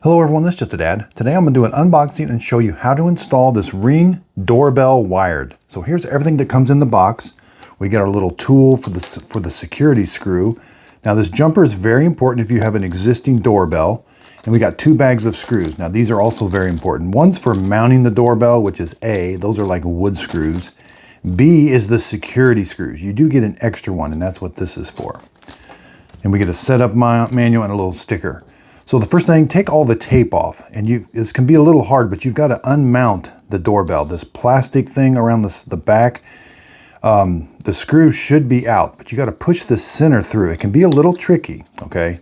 Hello everyone, this is Just a Dad. Today I'm going to do an unboxing and show you how to install this Ring doorbell wired. So here's everything that comes in the box. We get our little tool for the security screw. Now this jumper is very important if you have an existing doorbell. And we got 2 bags of screws. Now these are also very important. One's for mounting the doorbell, which is A. Those are like wood screws. B is the security screws. You do get an extra one, and that's what this is for. And we get a setup manual and a little sticker. So the first thing, take all the tape off, and this can be a little hard, but you've got to unmount the doorbell. This plastic thing around the back, the screw should be out, but you got to push the center through. It can be a little tricky, okay?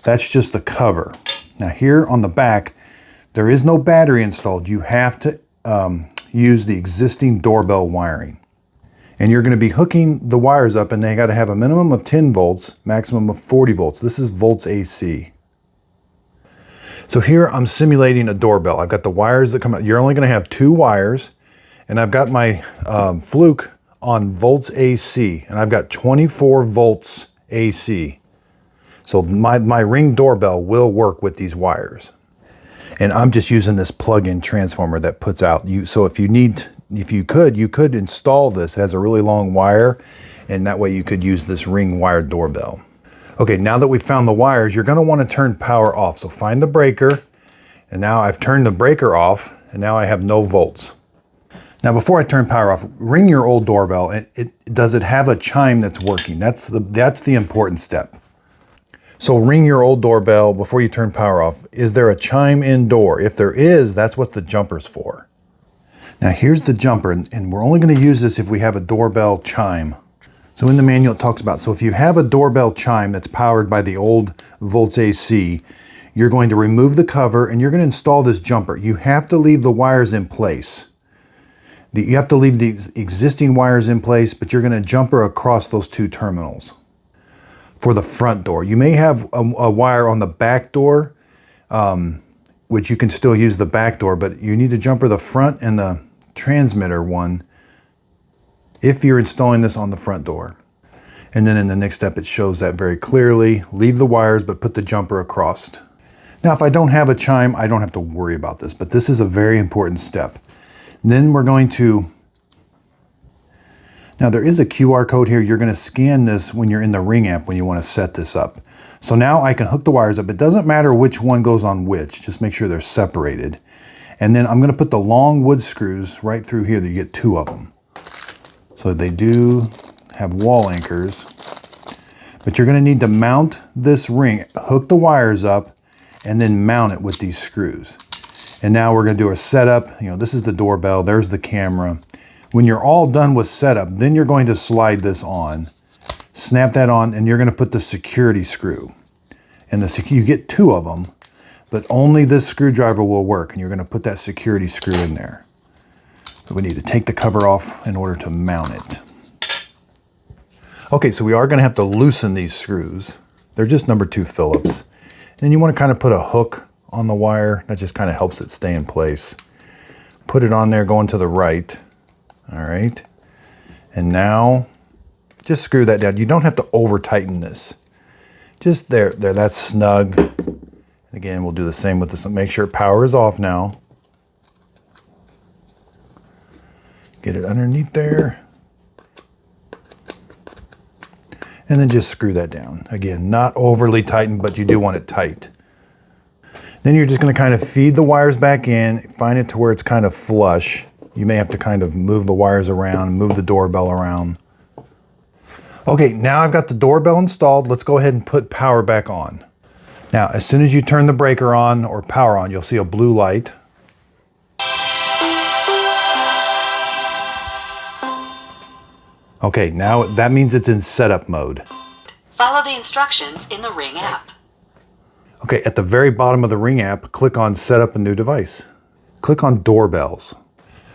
That's just the cover. Now here on the back, there is no battery installed. You have to use the existing doorbell wiring. And you're going to be hooking the wires up, and they got to have a minimum of 10 volts, maximum of 40 volts. This is volts AC. So here I'm simulating a doorbell. I've got the wires that come out. You're only going to have 2 wires, and I've got my fluke on volts AC, and I've got 24 volts AC. So my Ring doorbell will work with these wires. And I'm just using this plug-in transformer that puts out. So if you could install this. It has a really long wire, and that way you could use this Ring wired doorbell. Okay, now that we've found the wires, you're going to want to turn power off. So find the breaker, and now I've turned the breaker off, and now I have no volts. Now before I turn power off, ring your old doorbell. Does it have a chime that's working? That's the important step. So ring your old doorbell before you turn power off. Is there a chime indoor? If there is, that's what the jumper's for. Now here's the jumper, and we're only going to use this if we have a doorbell chime. So in the manual it talks about, so if you have a doorbell chime that's powered by the old volts AC, you're going to remove the cover and you're going to install this jumper. You have to leave the wires in place. You have to leave the existing wires in place, but you're going to jumper across those 2 terminals. For the front door, you may have a wire on the back door, which you can still use the back door, but you need to jumper the front and the transmitter one if you're installing this on the front door. And then in the next step, it shows that very clearly. Leave the wires, but put the jumper across. Now, if I don't have a chime, I don't have to worry about this, but this is a very important step. Then we're going to, now there is a QR code here. You're going to scan this when you're in the Ring app when you want to set this up. So now I can hook the wires up. It doesn't matter which one goes on which, just make sure they're separated. And then I'm going to put the long wood screws right through here. You get 2 of them. So they do have wall anchors, but you're going to need to mount this ring, hook the wires up, and then mount it with these screws. And now we're going to do a setup. This is the doorbell. There's the camera. When you're all done with setup, then you're going to slide this on, snap that on, and you're going to put the security screw. And you get 2 of them, but only this screwdriver will work. And you're going to put that security screw in there. So we need to take the cover off in order to mount it. Okay, so we are going to have to loosen these screws. They're just number 2 Phillips. And then you want to kind of put a hook on the wire. That just kind of helps it stay in place. Put it on there going to the right. All right. And now just screw that down. You don't have to over tighten this. Just there, that's snug. Again, we'll do the same with this. Make sure power is off now. Get it underneath there. And then just screw that down. Again, not overly tightened, but you do want it tight. Then you're just going to kind of feed the wires back in, find it to where it's kind of flush. You may have to kind of move the wires around, move the doorbell around. Okay, now I've got the doorbell installed. Let's go ahead and put power back on. Now, as soon as you turn the breaker on or power on, you'll see a blue light. Okay, now that means it's in setup mode. Follow the instructions in the Ring app. Okay, at the very bottom of the Ring app, click on Set up a new device. Click on Doorbells.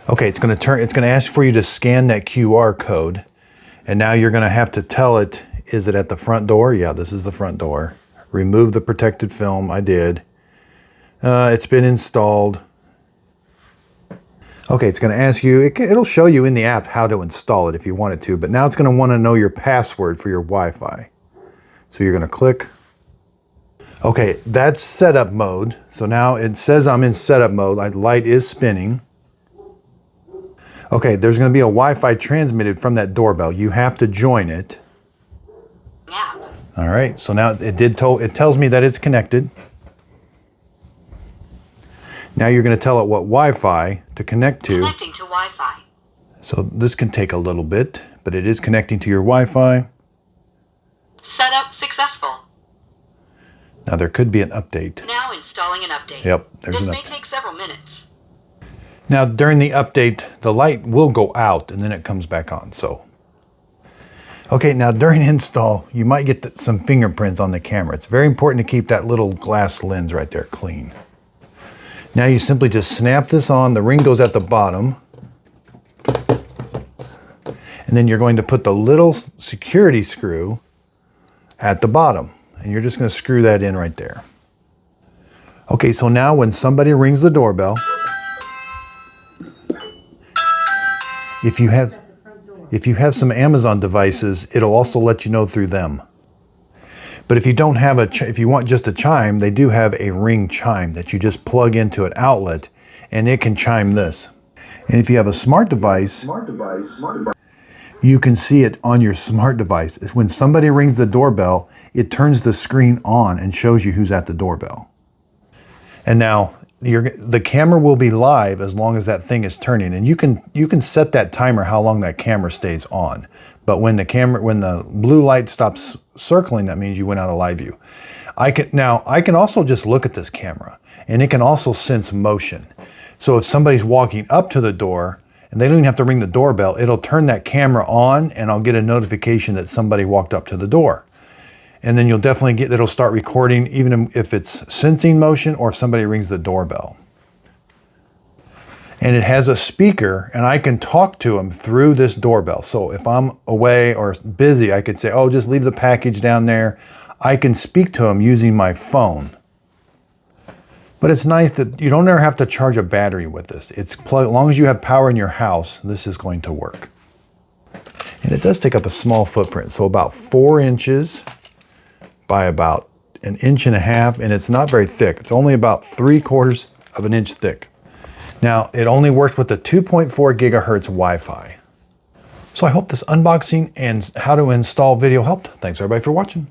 Okay, it's going to ask for you to scan that QR code. And now you're going to have to tell it, is it at the front door? Yeah, this is the front door. Remove the protected film. I did. It's been installed. Okay, it's going to ask you, it'll show you in the app how to install it if you wanted to, but now it's going to want to know your password for your Wi-Fi. So you're going to click. Okay, that's setup mode. So now it says I'm in setup mode. The light is spinning. Okay, there's going to be a Wi-Fi transmitted from that doorbell. You have to join it. App. All right, so now it tells me that it's connected. Now you're going to tell it what Wi-Fi to connect to. Connecting to Wi-Fi. So this can take a little bit, but it is connecting to your Wi-Fi. Setup successful. Now there could be an update. Now installing an update. Yep, there's This an may update. take several minutes. Now during the update, the light will go out and then it comes back on. So, okay, now during install, you might get some fingerprints on the camera. It's very important to keep that little glass lens right there clean. Now you simply just snap this on. The ring goes at the bottom. And then you're going to put the little security screw at the bottom. And you're just going to screw that in right there. Okay, so now when somebody rings the doorbell, if you have some Amazon devices, it'll also let you know through them. But if you don't have if you want just a chime, they do have a ring chime that you just plug into an outlet and it can chime this. And if you have a smart device, you can see it on your smart device. When somebody rings the doorbell, it turns the screen on and shows you who's at the doorbell. And now the camera will be live as long as that thing is turning. And you can set that timer how long that camera stays on. But when the blue light stops circling, that means you went out of live view. I can also just look at this camera and it can also sense motion. So if somebody's walking up to the door and they don't even have to ring the doorbell, it'll turn that camera on and I'll get a notification that somebody walked up to the door. And then you'll definitely it'll start recording even if it's sensing motion or if somebody rings the doorbell. And it has a speaker and I can talk to them through this doorbell. So if I'm away or busy, I could say, oh, just leave the package down there. I can speak to them using my phone. But it's nice that you don't ever have to charge a battery with this. As long as you have power in your house, this is going to work. And it does take up a small footprint. So about 4 inches by about 1.5 inches, and it's not very thick. It's only about 3/4 of an inch thick. Now, it only works with the 2.4 gigahertz Wi-Fi. So I hope this unboxing and how to install video helped. Thanks everybody for watching.